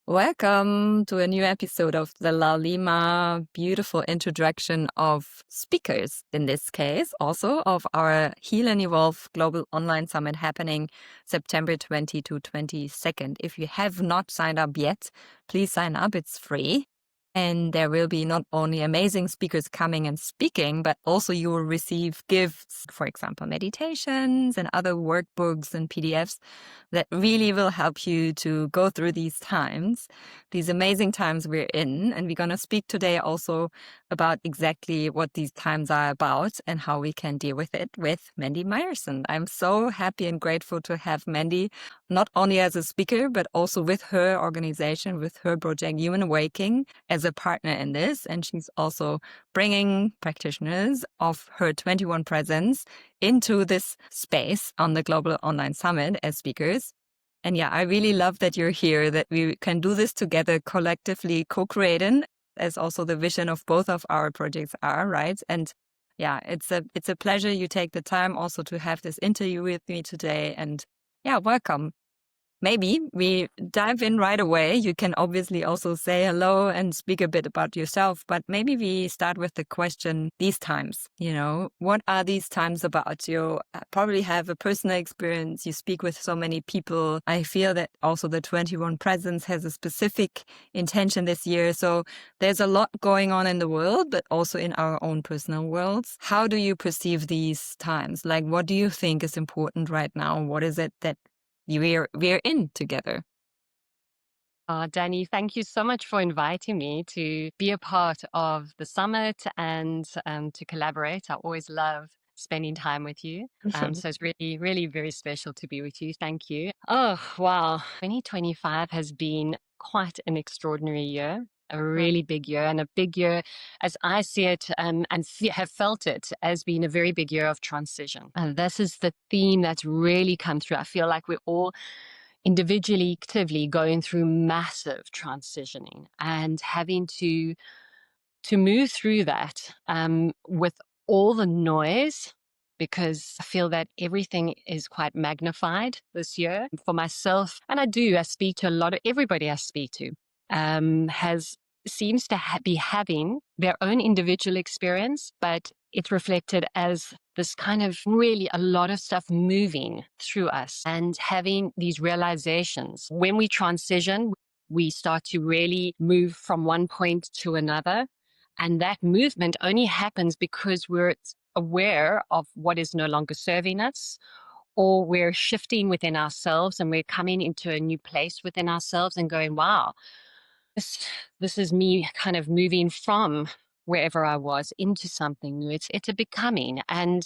Welcome to a new episode of the LAULIMA beautiful introduction of speakers, in this case, also of our Heal and Evolve Global Online Summit happening September 20 to 22nd. If you have not signed up yet, please sign up. It's free. And there will be not only amazing speakers coming and speaking, but also you will receive gifts, for example, meditations and other workbooks and PDFs that really will help you to go through these times, these amazing times we're in. And we're going to speak today also about exactly what these times are about and how we can deal with it with Mandy Myerson. I'm so happy and grateful to have Mandy, not only as a speaker, but also with her organization, with her project, Human Awakening, as a partner in this. And she's also bringing practitioners of her 21 presence into this space on the Global Online Summit as speakers. And yeah, I really love that you're here, that we can do this together collectively, co-creating, as also the vision of both of our projects are, right? And yeah, it's a pleasure you take the time also to have this interview with me today. And yeah, welcome. Maybe we dive in right away. You can obviously also say hello and speak a bit about yourself, but maybe we start with the question, these times, what are these times about? You probably have a personal experience. You speak with so many people. I feel that also the 21 Presence has a specific intention this year. So there's a lot going on in the world, but also in our own personal worlds. How do you perceive these times? Like, what do you think is important right now? What is it that we're in together? Danny, thank you so much for inviting me to be a part of the summit and to collaborate. I always love spending time with you. So it's really, really very special to be with you. Thank you. Oh, wow. 2025 has been quite an extraordinary year. A really big year, and a big year as I see it and have felt it as being a very big year of transition. And this is the theme that's really come through. I feel like we're all individually, actively going through massive transitioning and having to move through that with all the noise, because I feel that everything is quite magnified this year for myself. And I speak to a lot of everybody I speak to seems to be having their own individual experience, but it's reflected as this kind of really a lot of stuff moving through us and having these realizations. When we transition, we start to really move from one point to another. And that movement only happens because we're aware of what is no longer serving us, or we're shifting within ourselves and we're coming into a new place within ourselves and going, wow, this is me kind of moving from wherever I was into something new. It's a becoming, and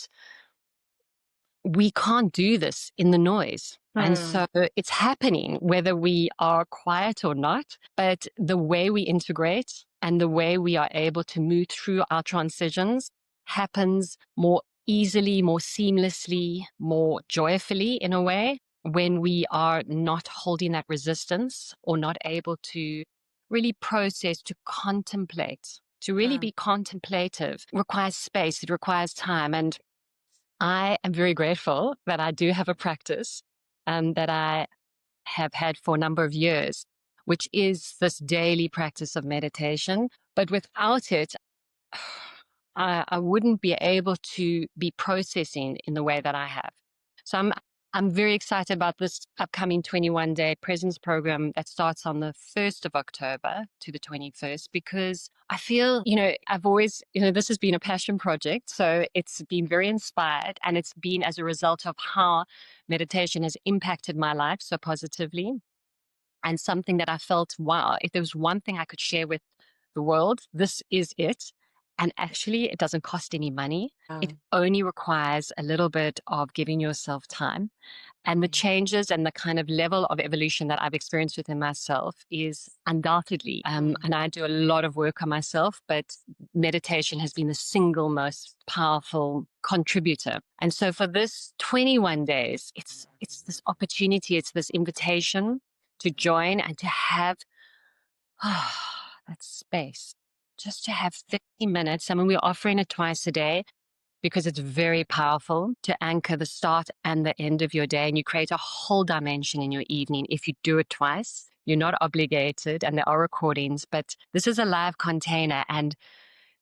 we can't do this in the noise. And so it's happening whether we are quiet or not, but the way we integrate and the way we are able to move through our transitions happens more easily, more seamlessly, more joyfully in a way, when we are not holding that resistance or not able to really process, to contemplate. To really be contemplative requires space, it requires time. And I am very grateful that I do have a practice that I have had for a number of years, which is this daily practice of meditation. But without it, I wouldn't be able to be processing in the way that I have. So I'm very excited about this upcoming 21-day presence program that starts on the 1st of October to the 21st, because I feel, I've always, this has been a passion project. So it's been very inspired, and it's been as a result of how meditation has impacted my life so positively. And something that I felt, wow, if there was one thing I could share with the world, this is it. And actually, it doesn't cost any money. It only requires a little bit of giving yourself time. And the changes and the kind of level of evolution that I've experienced within myself is undoubtedly, and I do a lot of work on myself, but meditation has been the single most powerful contributor. And so for this 21 days, it's this opportunity, it's this invitation to join and to have that space, just to have 30 minutes. I mean, we're offering it twice a day because it's very powerful to anchor the start and the end of your day. And you create a whole dimension in your evening if you do it twice. You're not obligated, and there are recordings, but this is a live container, and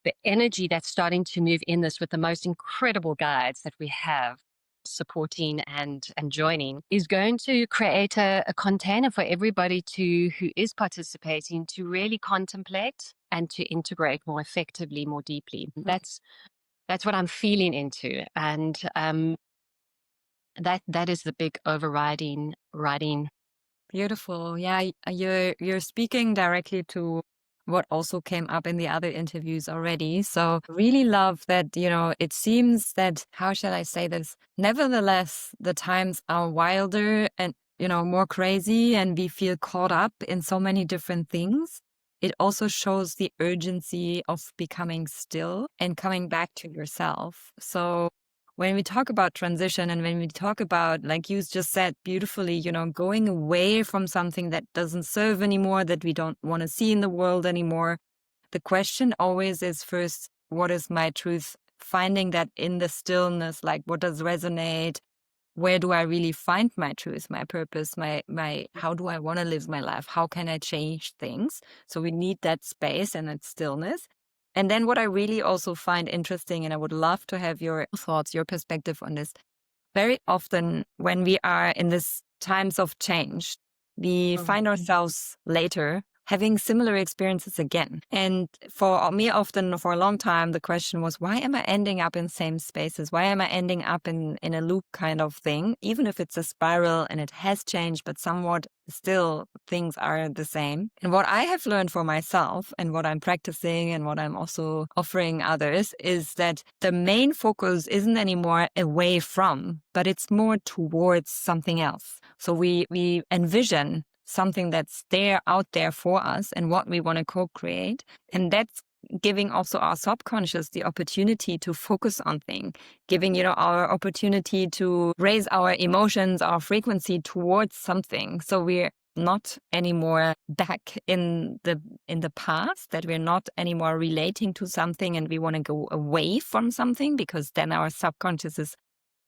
the energy that's starting to move in this with the most incredible guides that we have supporting and joining is going to create a container for everybody who is participating to really contemplate and to integrate more effectively, more deeply. That's what I'm feeling into. And that is the big overriding writing. Beautiful. Yeah, you're speaking directly to what also came up in the other interviews already. So really love that, it seems that, how shall I say this? Nevertheless, the times are wilder and, more crazy, and we feel caught up in so many different things. It also shows the urgency of becoming still and coming back to yourself. So when we talk about transition and when we talk about, like you just said beautifully, going away from something that doesn't serve anymore, that we don't want to see in the world anymore, the question always is first, what is my truth? Finding that in the stillness, like what does resonate? Where do I really find my truth, my purpose, my how do I want to live my life? How can I change things? So we need that space and that stillness. And then what I really also find interesting, and I would love to have your thoughts, your perspective on this. Very often when we are in this times of change, we find ourselves later having similar experiences again. And for me, often for a long time, the question was, why am I ending up in same spaces? Why am I ending up in a loop kind of thing? Even if it's a spiral and it has changed, but somewhat still things are the same. And what I have learned for myself and what I'm practicing and what I'm also offering others is that the main focus isn't anymore away from, but it's more towards something else. So we envision something that's out there for us and what we want to co-create. And that's giving also our subconscious the opportunity to focus on things, giving, our opportunity to raise our emotions, our frequency towards something. So we're not anymore back in the past, that we're not anymore relating to something and we want to go away from something, because then our subconscious is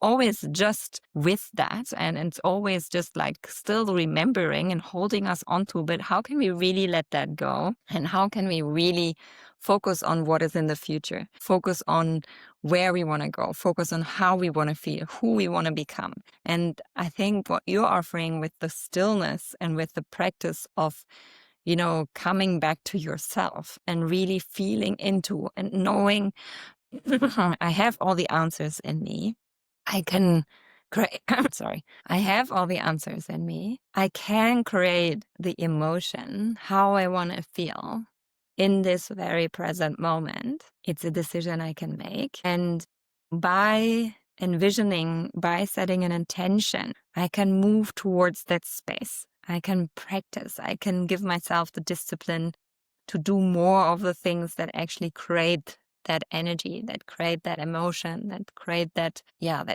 always just with that, and it's always just like still remembering and holding us onto. But how can we really let that go, and how can we really focus on what is in the future, focus on where we want to go, focus on how we want to feel, who we want to become? And I think what you're offering with the stillness and with the practice of coming back to yourself and really feeling into and knowing I have all the answers in me. I can create, sorry, I have all the answers in me. I can create the emotion, how I want to feel in this very present moment. It's a decision I can make. And by envisioning, by setting an intention, I can move towards that space. I can practice. I can give myself the discipline to do more of the things that actually create that energy, that create that emotion, that create that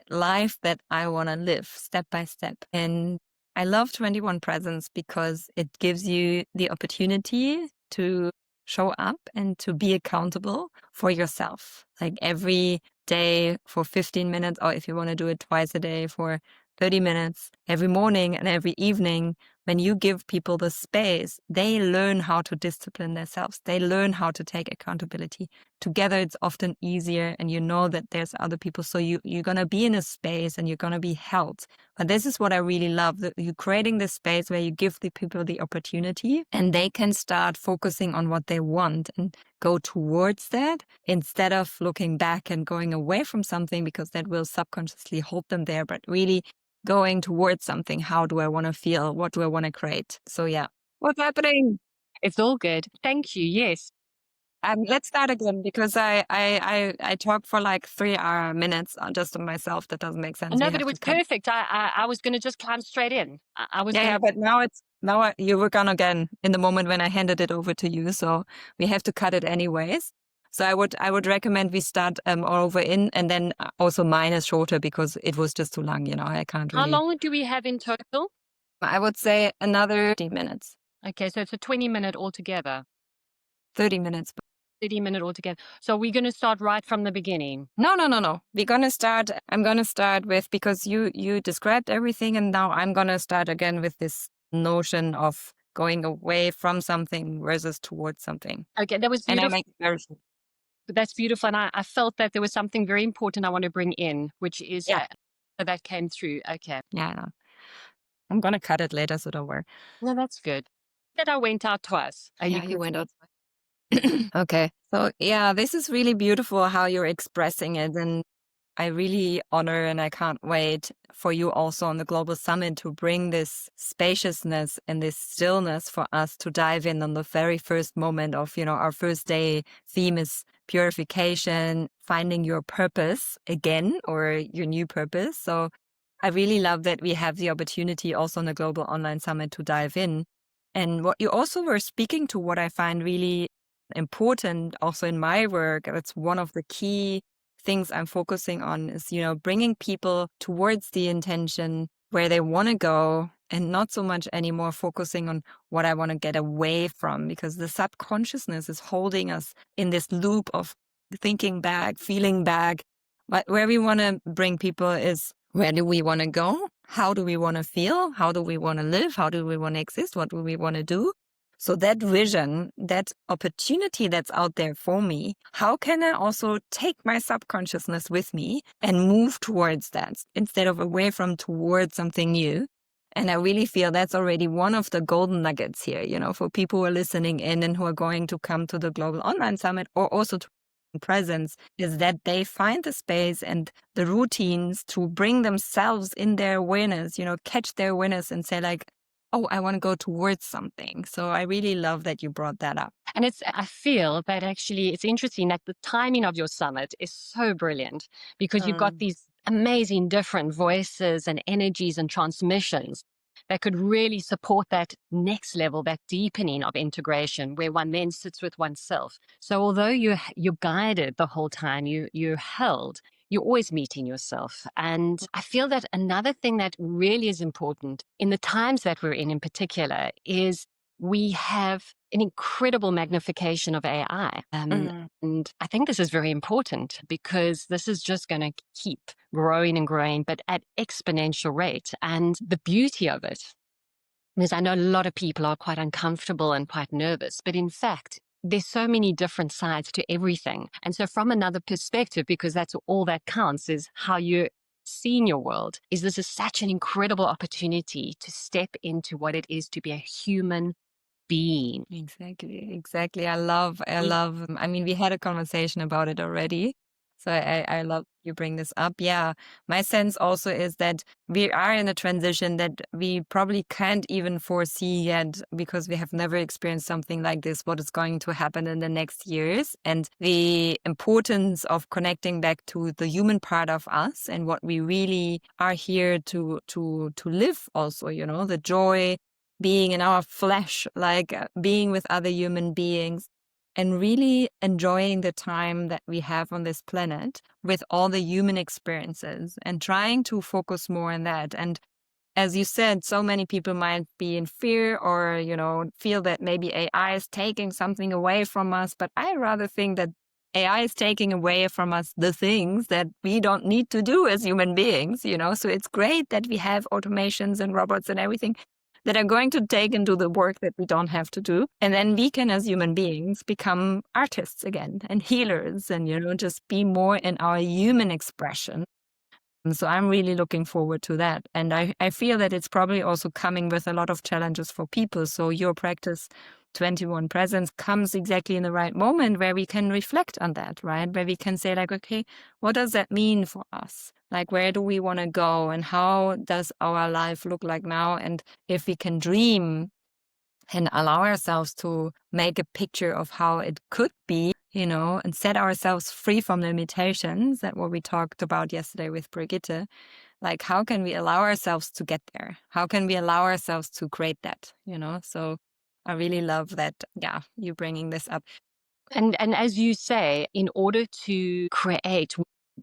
life that I want to live step by step. And I love 21 Presence because it gives you the opportunity to show up and to be accountable for yourself. Like every day for 15 minutes, or if you want to do it twice a day for 30 minutes, every morning and every evening. When you give people the space, they learn how to discipline themselves. They learn how to take accountability. Together, it's often easier, and you know that there's other people. So you're going to be in a space and you're going to be held. But this is what I really love, that you're creating this space where you give the people the opportunity and they can start focusing on what they want and go towards that instead of looking back and going away from something, because that will subconsciously hold them there, but really going towards something. How do I want to feel? What do I want to create? So yeah, what's happening? It's all good. Thank you. Yes. Let's start again, because I talk for like 3 minutes just on myself. That doesn't make sense. No, We but have it to was cut. perfect. I was going to just climb straight in. I was Yeah, going to. but you were gone again in the moment when I handed it over to you. So we have to cut it anyways. So I would recommend we start all over in, and then also mine is shorter because it was just too long. I can't How really. long do we have in total? I would say another 30 minutes. Okay, so it's a 20-minute altogether. 30 minutes. 30-minute altogether. So we're going to start right from the beginning. No. I'm going to start with, because you described everything, and now I'm going to start again with this notion of going away from something versus towards something. Okay, that was And I beautiful. make it very That's beautiful. And I felt that there was something very important I want to bring in, which is yeah, that came through. Okay. yeah. I'm gonna cut it later, so don't worry. No, that's good. That I went out twice. You Yeah, you could. went out. Okay. So yeah, this is really beautiful how you're expressing it. And I really honor and I can't wait for you also on the Global Summit to bring this spaciousness and this stillness for us to dive in on the very first moment of, our first day. Theme is purification, finding your purpose again or your new purpose. So I really love that we have the opportunity also on the Global Online Summit to dive in. And what you also were speaking to, what I find really important also in my work, that's one of the key things I'm focusing on is, bringing people towards the intention where they want to go and not so much anymore focusing on what I want to get away from, because the subconsciousness is holding us in this loop of thinking back, feeling back. But where we want to bring people is, where do we want to go? How do we want to feel? How do we want to live? How do we want to exist? What do we want to do? So that vision, that opportunity that's out there for me, how can I also take my subconsciousness with me and move towards that instead of away from towards something new? And I really feel that's already one of the golden nuggets here, for people who are listening in and who are going to come to the Global Online Summit or also to presence, is that they find the space and the routines to bring themselves in their awareness, catch their awareness and say like, oh, I want to go towards something. So I really love that you brought that up. And I feel that actually it's interesting that the timing of your summit is so brilliant because you've got these amazing different voices and energies and transmissions that could really support that next level, that deepening of integration where one then sits with oneself. So although you're guided the whole time, you're held, you're always meeting yourself. And I feel that another thing that really is important in the times that we're in particular, is we have an incredible magnification of AI. And I think this is very important because this is just going to keep growing and growing, but at exponential rate. And the beauty of it is, I know a lot of people are quite uncomfortable and quite nervous, but in fact, there's so many different sides to everything. And so from another perspective, because that's all that counts, is how you're seeing your world, is this is such an incredible opportunity to step into what it is to be a human being. Exactly. I mean, we had a conversation about it already. So I love you bring this up. Yeah. My sense also is that we are in a transition that we probably can't even foresee yet because we have never experienced something like this, what is going to happen in the next years, and the importance of connecting back to the human part of us and what we really are here to live also, the joy, being in our flesh, like being with other human beings and really enjoying the time that we have on this planet with all the human experiences and trying to focus more on that. And as you said, so many people might be in fear or, feel that maybe AI is taking something away from us. But I rather think that AI is taking away from us the things that we don't need to do as human beings, So it's great that we have automations and robots and everything that are going to take and do the work that we don't have to do. And then we can, as human beings, become artists again and healers and, just be more in our human expression. And so I'm really looking forward to that. And I feel that it's probably also coming with a lot of challenges for people. So your practice 21 presence comes exactly in the right moment where we can reflect on that, right? Where we can say like, okay, what does that mean for us? Like, where do we want to go and how does our life look like now? And if we can dream and allow ourselves to make a picture of how it could be, and set ourselves free from limitations, that what we talked about yesterday with Brigitte, like how can we allow ourselves to get there? How can we allow ourselves to create that, So I really love that, yeah, you bringing this up. And as you say, in order to create,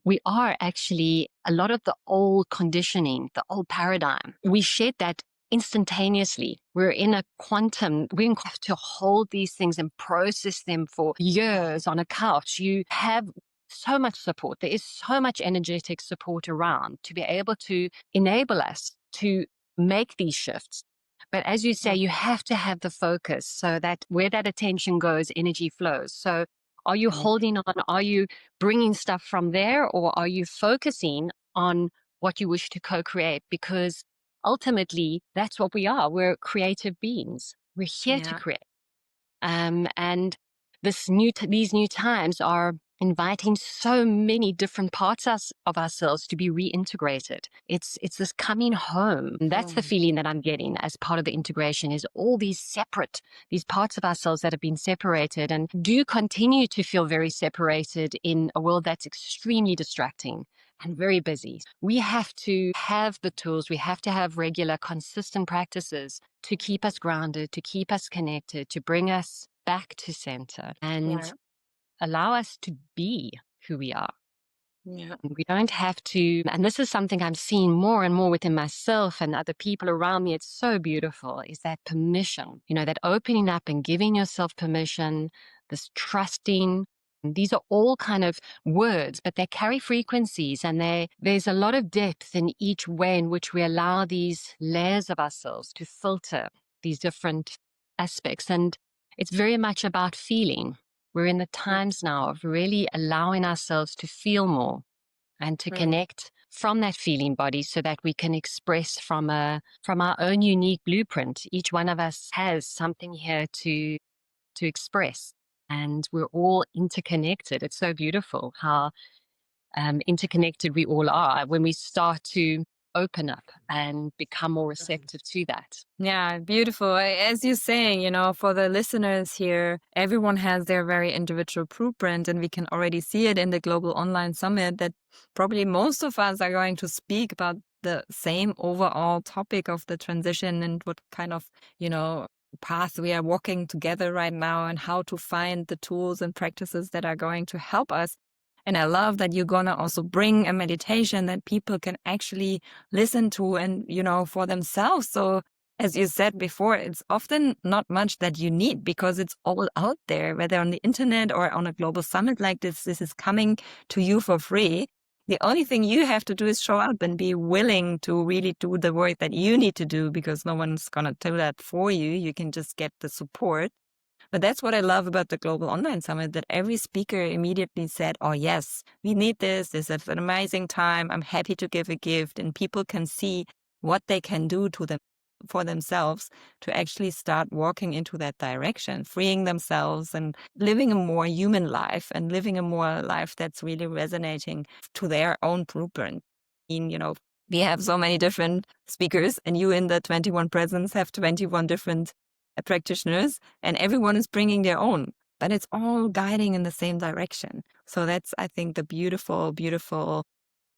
we are actually a lot of the old conditioning, the old paradigm. We shed that instantaneously. We're in a quantum. We have to hold these things and process them for years on a couch. You have so much support. There is so much energetic support around to be able to enable us to make these shifts. But as you say, you have to have the focus so that where that attention goes, energy flows. So are you Right. holding on? Are you bringing stuff from there, or are you focusing on what you wish to co-create? Because ultimately, that's what we are. We're creative beings. We're here to Yeah. create. And these new times are inviting so many different parts of ourselves to be reintegrated. It's this coming home. And that's the Mm. feeling that I'm getting as part of the integration is all these parts of ourselves that have been separated and do continue to feel very separated in a world that's extremely distracting and very busy. We have to have the tools, we have to have regular, consistent practices to keep us grounded, to keep us connected, to bring us back to center and Yeah. allow us to be who we are. Yeah. We don't have to, and this is something I'm seeing more and more within myself and other people around me. It's so beautiful, is that permission, that opening up and giving yourself permission, this trusting. These are all kind of words, but they carry frequencies and there's a lot of depth in each way in which we allow these layers of ourselves to filter these different aspects. And it's very much about feeling. We're in the times now of really allowing ourselves to feel more and to Mm. connect from that feeling body so that we can express from our own unique blueprint. Each one of us has something here to express, and we're all interconnected. It's so beautiful how interconnected we all are when we start to open up and become more receptive to that. Yeah, beautiful. As you're saying, for the listeners here, everyone has their very individual blueprint, and we can already see it in the Global Online Summit that probably most of us are going to speak about the same overall topic of the transition and what kind of, path we are walking together right now and how to find the tools and practices that are going to help us. And I love that you're going to also bring a meditation that people can actually listen to and, for themselves. So as you said before, it's often not much that you need because it's all out there, whether on the internet or on a global summit like this. This is coming to you for free. The only thing you have to do is show up and be willing to really do the work that you need to do because no one's going to do that for you. You can just get the support. But that's what I love about the Global Online Summit, that every speaker immediately said, oh, yes, we need this. This is an amazing time. I'm happy to give a gift. And people can see what they can do to them for themselves to actually start walking into that direction, freeing themselves and living a more human life and living a more life that's really resonating to their own blueprint. We have so many different speakers, and you in the 21 Presents have 21 different practitioners, and everyone is bringing their own, but it's all guiding in the same direction. So that's, I think, the beautiful, beautiful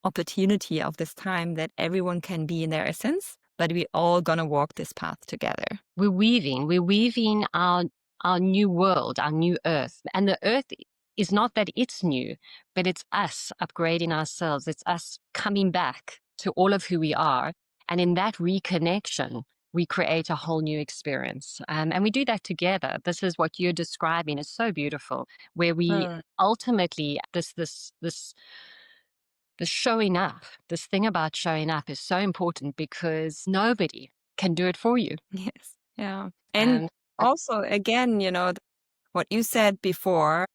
opportunity of this time, that everyone can be in their essence, but we all gonna walk this path together. We're weaving our new world, our new earth. And the earth is not that it's new, but it's us upgrading ourselves. It's us coming back to all of who we are. And in that reconnection, we create a whole new experience. And we do that together. This is what you're describing is so beautiful, where we ultimately, the showing up, this thing about showing up is so important because nobody can do it for you. Yes. Yeah. And Um, also, again, what you said before,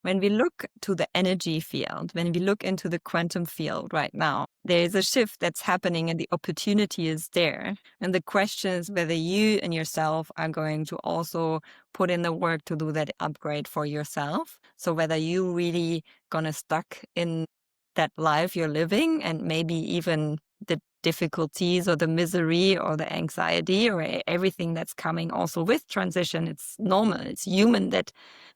when we look to the energy field, when we look into the quantum field right now, there is a shift that's happening and the opportunity is there. And the question is whether you and yourself are going to also put in the work to do that upgrade for yourself. So whether you really gonna stuck in that life you're living and maybe even the difficulties or the misery or the anxiety or everything that's coming also with transition. It's normal. It's human that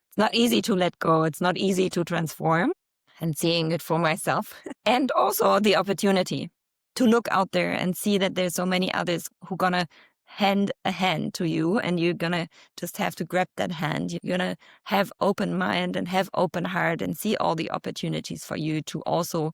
it's not easy to let go. It's not easy to transform, and seeing it for myself. And also the opportunity to look out there and see that there's so many others who gonna hand a hand to you, and you're gonna just have to grab that hand. You're gonna have open mind and have open heart and see all the opportunities for you to also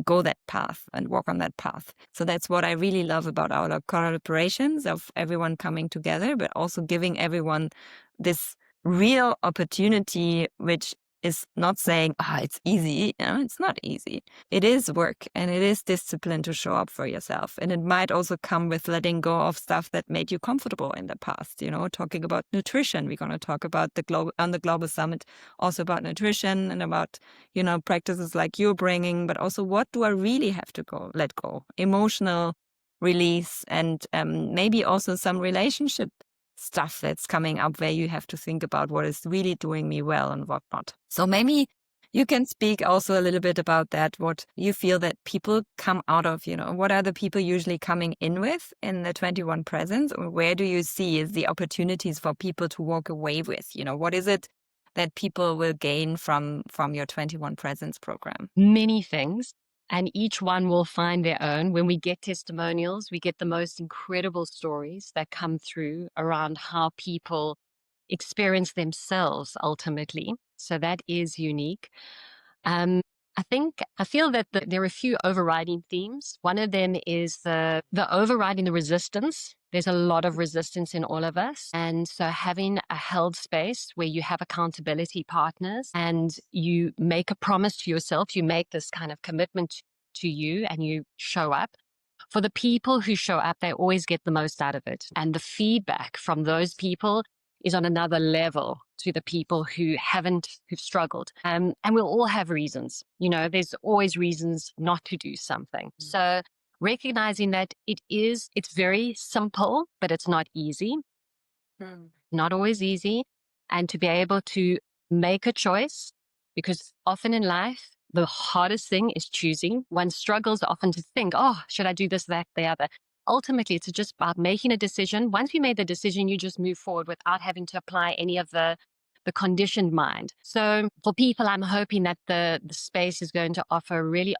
go that path and walk on that path. So that's what I really love about our collaborations, of everyone coming together, but also giving everyone this real opportunity, which is not saying, it's easy. It's not easy. It is work and it is discipline to show up for yourself. And it might also come with letting go of stuff that made you comfortable in the past. Talking about nutrition. We're going to talk about on the Global Summit, also about nutrition and about, practices like you're bringing, but also what do I really have to let go? Emotional release and maybe also some relationship stuff that's coming up where you have to think about what is really doing me well and what not. So maybe you can speak also a little bit about that, what you feel that people come out of, what are the people usually coming in with in the 21 presence, or where do you see is the opportunities for people to walk away with? What is it that people will gain from your 21 presence program? Many things. And each one will find their own. When we get testimonials, we get the most incredible stories that come through around how people experience themselves ultimately. So that is unique. I feel that there are a few overriding themes. One of them is the overriding the resistance. There's a lot of resistance in all of us. And so having a held space where you have accountability partners and you make a promise to yourself, you make this kind of commitment to you and you show up. For the people who show up, they always get the most out of it. And the feedback from those people is on another level to the people who've struggled. And we'll all have reasons. There's always reasons not to do something. So recognizing that it's very simple, but it's not easy, not always easy. And to be able to make a choice, because often in life, the hardest thing is choosing. One struggles often to think, should I do this, that, the other? Ultimately, it's just about making a decision. Once you made the decision, you just move forward without having to apply any of the conditioned mind. So for people, I'm hoping that the space is going to offer a really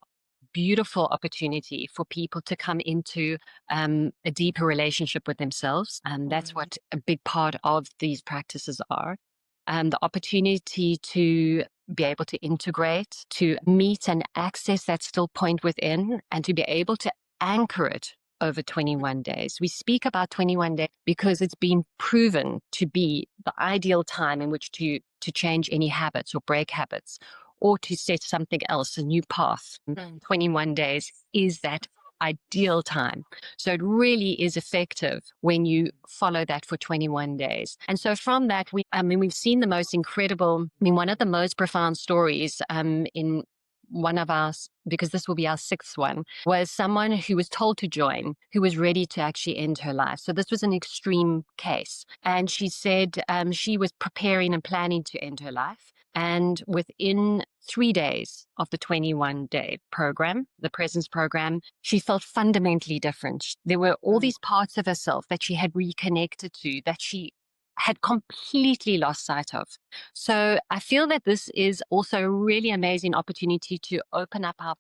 beautiful opportunity for people to come into a deeper relationship with themselves. And that's what a big part of these practices are. And the opportunity to be able to integrate, to meet and access that still point within, and to be able to anchor it over 21 days. We speak about 21 days because it's been proven to be the ideal time in which to change any habits or break habits or to set something else, a new path. 21 days is that ideal time. So it really is effective when you follow that for 21 days. And so from that, we've seen the most incredible, one of the most profound stories in one of our, because this will be our 6th one, was someone who was told to join, who was ready to actually end her life. So this was an extreme case. And she said she was preparing and planning to end her life. And within 3 days of the 21-day program, the presence program, she felt fundamentally different. There were all these parts of herself that she had reconnected to, that she had completely lost sight of. So I feel that this is also a really amazing opportunity to open up our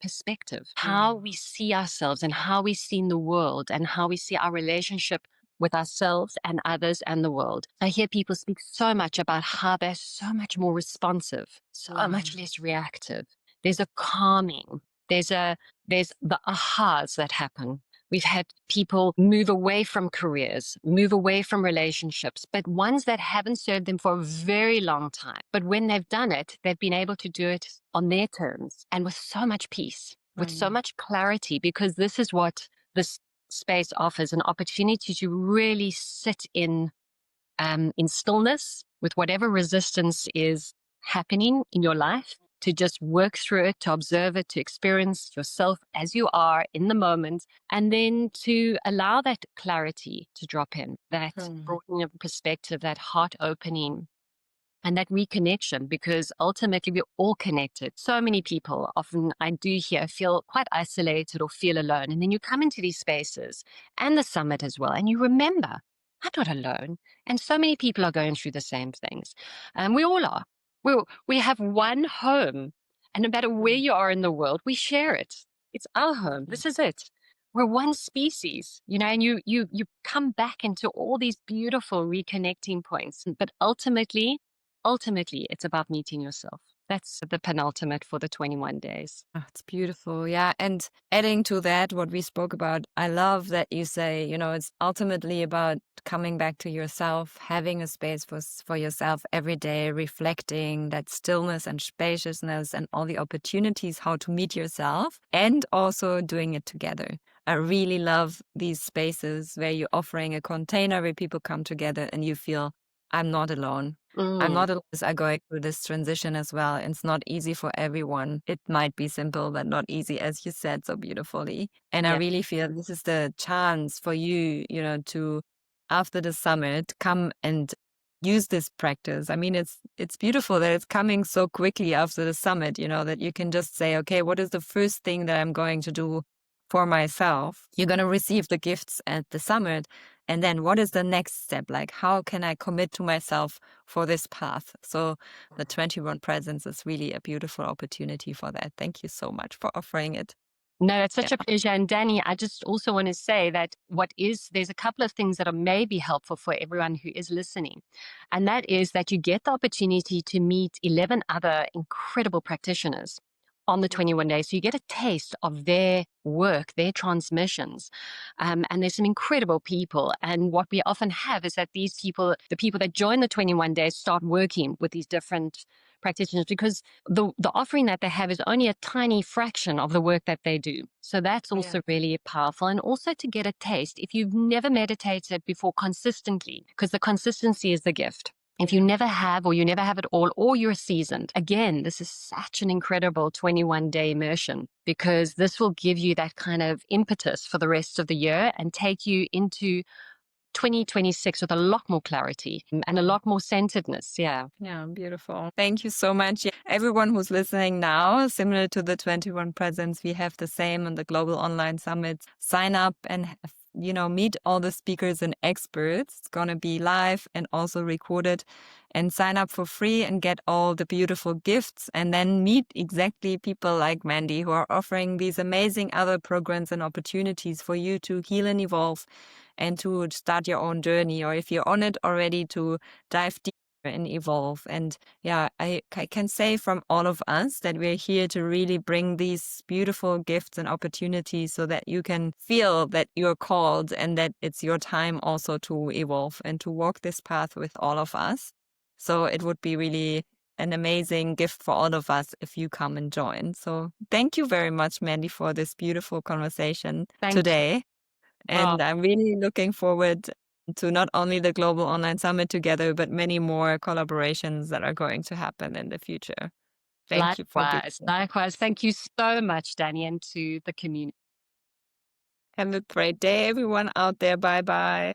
perspective, how we see ourselves and how we see the world and how we see our relationship with ourselves and others and the world. I hear people speak so much about how they're so much more responsive, so much less reactive. There's a calming, there's the ahas that happen. We've had people move away from careers, move away from relationships, but ones that haven't served them for a very long time. But when they've done it, they've been able to do it on their terms and with so much peace, with so much clarity, because this is what this space offers, an opportunity to really sit in stillness with whatever resistance is happening in your life, to just work through it, to observe it, to experience yourself as you are in the moment, and then to allow that clarity to drop in, that broadening of perspective, that heart opening, and that reconnection, because ultimately we're all connected. So many people often, I do hear, feel quite isolated or feel alone. And then you come into these spaces and the summit as well, and you remember, I'm not alone. And so many people are going through the same things. And we all are. We have one home. And no matter where you are in the world, we share it. It's our home. This is it. We're one species, and you come back into all these beautiful reconnecting points. But ultimately, it's about meeting yourself. That's the penultimate for the 21 days. Oh, it's beautiful. Yeah. And adding to that, what we spoke about, I love that you say, it's ultimately about coming back to yourself, having a space for yourself every day, reflecting that stillness and spaciousness and all the opportunities how to meet yourself, and also doing it together. I really love these spaces where you're offering a container where people come together and you feel, I'm not alone. I'm Mm, not alone as I going through this transition as well. It's not easy for everyone. It might be simple, but not easy, as you said so beautifully. And I yeah. really feel this is the chance for you, to after the summit come and use this practice. I mean, it's beautiful that it's coming so quickly after the summit, that you can just say, okay, what is the first thing that I'm going to do for myself? You're going to receive the gifts at the summit. And then what is the next step? Like, how can I commit to myself for this path? So the 21 presence is really a beautiful opportunity for that. Thank you so much for offering it. No, it's such Yeah. a pleasure. And Danny, I just also want to say that there's a couple of things that are maybe helpful for everyone who is listening. And that is that you get the opportunity to meet 11 other incredible practitioners on the 21 days. So you get a taste of their work, their transmissions. And there's some incredible people. And what we often have is that these people, the people that join the 21 days, start working with these different practitioners because the offering that they have is only a tiny fraction of the work that they do. So that's Yeah. also really powerful. And also to get a taste, if you've never meditated before consistently, because the consistency is the gift. If you Yeah. never have, or you never have it all, or you're seasoned, again, this is such an incredible 21-day immersion because this will give you that kind of impetus for the rest of the year and take you into 2026 with a lot more clarity and a lot more centeredness. Yeah. Yeah, beautiful. Thank you so much. Yeah, everyone who's listening now, similar to the 21 presents, we have the same on the Global Online Summit. Sign up and meet all the speakers and experts. It's going to be live and also recorded. And sign up for free and get all the beautiful gifts. And then meet exactly people like Mandy who are offering these amazing other programs and opportunities for you to heal and evolve and to start your own journey. Or if you're on it already, to dive deeper and evolve. And yeah, I can say from all of us that we're here to really bring these beautiful gifts and opportunities so that you can feel that you're called and that it's your time also to evolve and to walk this path with all of us. So it would be really an amazing gift for all of us if you come and join. So thank you very much, Mandy, for this beautiful conversation Thank you. today. Oh, And I'm really looking forward to not only the Global Online Summit together, but many more collaborations that are going to happen in the future. Thank you for being likewise. here. Likewise. Thank you so much, Danny, and to the community. Have a great day, everyone out there. Bye bye.